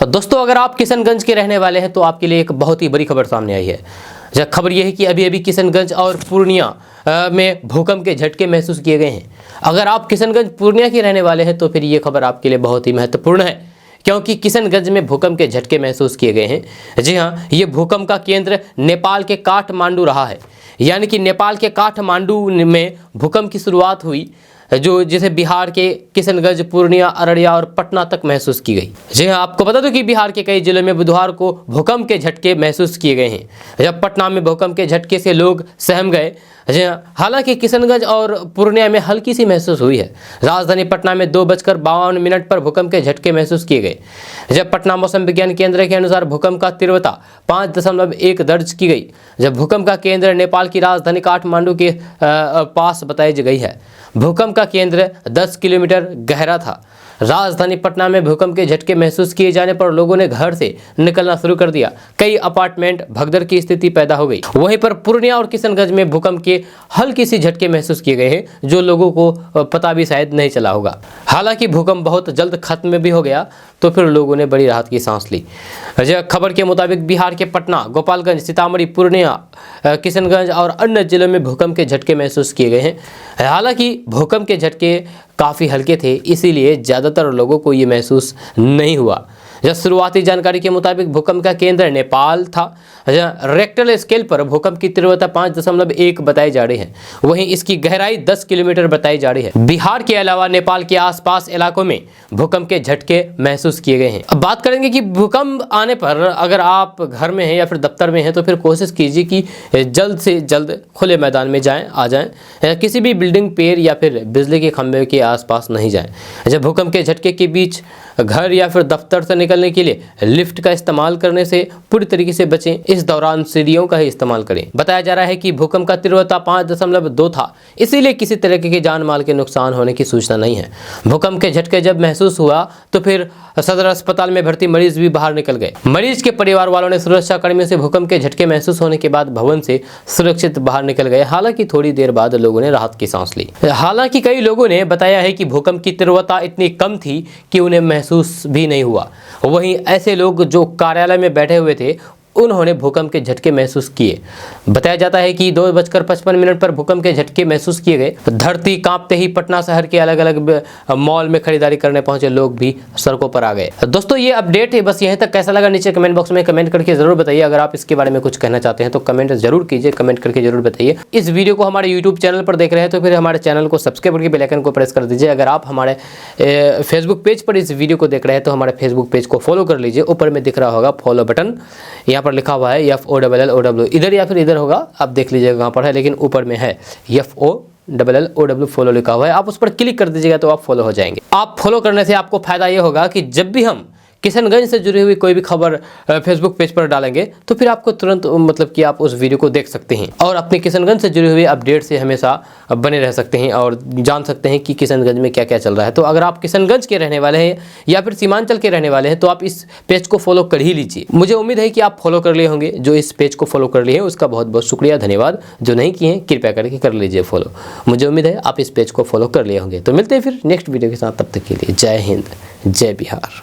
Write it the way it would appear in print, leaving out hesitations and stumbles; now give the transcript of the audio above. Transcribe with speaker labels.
Speaker 1: दोस्तों, अगर आप किशनगंज के रहने वाले हैं तो आपके लिए एक बहुत ही बड़ी खबर सामने आई है। खबर यह है कि अभी अभी किशनगंज और पूर्णिया में भूकंप के झटके महसूस किए गए हैं। अगर आप किशनगंज पूर्णिया के रहने वाले हैं तो फिर ये खबर आपके लिए बहुत ही महत्वपूर्ण है, क्योंकि किशनगंज में भूकंप के झटके महसूस किए गए हैं। जी हाँ, ये भूकंप का केंद्र नेपाल के काठमांडू रहा है। यानी कि नेपाल के काठमांडू में भूकंप की शुरुआत हुई, जिसे बिहार के किशनगंज, पूर्णिया, अररिया और पटना तक महसूस की गई। जी हाँ, आपको बता दूं कि बिहार के कई जिलों में बुधवार को भूकंप के झटके महसूस किए गए हैं। जब पटना में भूकंप के झटके से लोग सहम गए। जी हाँ, हालांकि किशनगंज और पूर्णिया में हल्की सी महसूस हुई है। राजधानी पटना में 2:52 पर भूकंप के झटके महसूस किए गए। जब पटना मौसम विज्ञान केंद्र के अनुसार भूकंप का तीव्रता 5.1 दर्ज की गई। जब भूकंप का केंद्र नेपाल की राजधानी काठमांडू के पास बताई गई है। भूकंप का केंद्र 10 किलोमीटर गहरा था। राजधानी पटना में भूकंप के झटके महसूस किए जाने पर लोगों ने घर से निकलना शुरू कर दिया। कई अपार्टमेंट भगदड़ की स्थिति पैदा हो गई। वहीं पर पूर्णिया और किशनगंज में भूकंप के हल्की सी झटके महसूस किए गए हैं, जो लोगों को पता भी शायद नहीं चला होगा। हालांकि भूकंप बहुत जल्द खत्म भी हो गया, तो फिर लोगों ने बड़ी राहत की सांस ली। खबर के मुताबिक बिहार के पटना, गोपालगंज, सीतामढ़ी, पूर्णिया, किशनगंज और अन्य जिलों में भूकंप के झटके महसूस किए गए हैं। हालांकि भूकंप के झटके काफ़ी हल्के थे, इसीलिए ज़्यादातर लोगों को ये महसूस नहीं हुआ। जब शुरुआती जानकारी के मुताबिक भूकंप का केंद्र नेपाल था। रेक्टर स्केल पर भूकंप की तीव्रता 5.1 बताई जा रही है। वहीं इसकी गहराई 10 किलोमीटर बताई जा रही है। बिहार के अलावा नेपाल के आसपास इलाकों में भूकंप के झटके महसूस किए गए हैं। अब बात करेंगे कि भूकंप आने पर अगर आप घर में हैं या फिर दफ्तर में हैं तो फिर कोशिश कीजिए कि जल्द से जल्द खुले मैदान में आ जाएं। किसी भी बिल्डिंग, पेड़ या फिर बिजली के खंभे के आसपास नहीं जाएं। जब भूकंप के झटके के बीच घर या फिर दफ्तर से निकलने के लिए लिफ्ट का इस्तेमाल करने से पूरी तरीके से बचें। इस दौरान सीढ़ियों का ही इस्तेमाल करें। बताया जा रहा है कि भूकंप का तीव्रता 5.2 था, इसीलिए किसी तरह के जान माल के नुकसान होने की सूचना नहीं है। भूकंप के झटके जब महसूस हुआ तो फिर सदर अस्पताल में भर्ती मरीज भी बाहर निकल गए। मरीज के परिवार वालों ने सुरक्षा कर्मियों से भूकंप के झटके महसूस होने के बाद भवन से सुरक्षित बाहर निकल गए। हालांकि थोड़ी देर बाद लोगों ने राहत की सांस ली। हालांकि कई लोगों ने बताया है कि भूकंप की तीव्रता इतनी कम थी कि उन्हें महसूस भी नहीं हुआ। वहीं ऐसे लोग जो कार्यालय में बैठे हुए थे, उन्होंने भूकंप के झटके महसूस किए। बताया जाता है कि 2:55 पर भूकंप के झटके महसूस किए गए। धरती कांपते ही पटना शहर के अलग अलग मॉल में खरीदारी करने पहुंचे लोग भी सड़कों पर आ गए। दोस्तों, ये अपडेट है बस यहीं तक। कैसा लगा नीचे कमेंट बॉक्स में कमेंट करके जरूर बताइए। अगर आप इसके बारे में कुछ कहना चाहते हैं तो कमेंट जरूर कीजिए, कमेंट करके जरूर बताइए। इस वीडियो को हमारे यूट्यूब चैनल पर देख रहे हैं तो फिर हमारे चैनल को सब्सक्राइब करके बेल आइकन को प्रेस कर दीजिए। अगर आप हमारे फेसबुक पेज पर इस वीडियो को देख रहे हैं तो हमारे फेसबुक पेज को फॉलो कर लीजिए। ऊपर में दिख रहा होगा फॉलो बटन, यहाँ पर लिखा हुआ है FOLLOW, इधर या फिर इधर होगा, आप देख लीजिएगा कहाँ पर है, लेकिन ऊपर में है FOLLOW फॉलो लिखा हुआ है। आप उस पर क्लिक कर दीजिएगा तो आप फॉलो हो जाएंगे। आप फॉलो करने से आपको फायदा ये होगा कि जब भी हम किशनगंज से जुड़ी हुई कोई भी खबर फेसबुक पेज पर डालेंगे तो फिर आपको तुरंत मतलब कि आप उस वीडियो को देख सकते हैं और अपने किशनगंज से जुड़ी हुई अपडेट से हमेशा बने रह सकते हैं और जान सकते हैं कि किशनगंज में क्या क्या चल रहा है। तो अगर आप किशनगंज के रहने वाले हैं या फिर सीमांचल के रहने वाले हैं तो आप इस पेज को फॉलो कर ही लीजिए। मुझे उम्मीद है कि आप फॉलो कर लिए होंगे। जो इस पेज को फॉलो कर लिए हैं उसका बहुत बहुत शुक्रिया, धन्यवाद। जो नहीं किए हैं कृपया करके कर लीजिए फॉलो। मुझे उम्मीद है आप इस पेज को फॉलो कर लिए होंगे। तो मिलते हैं फिर नेक्स्ट वीडियो के साथ, तब तक के लिए जय हिंद, जय बिहार।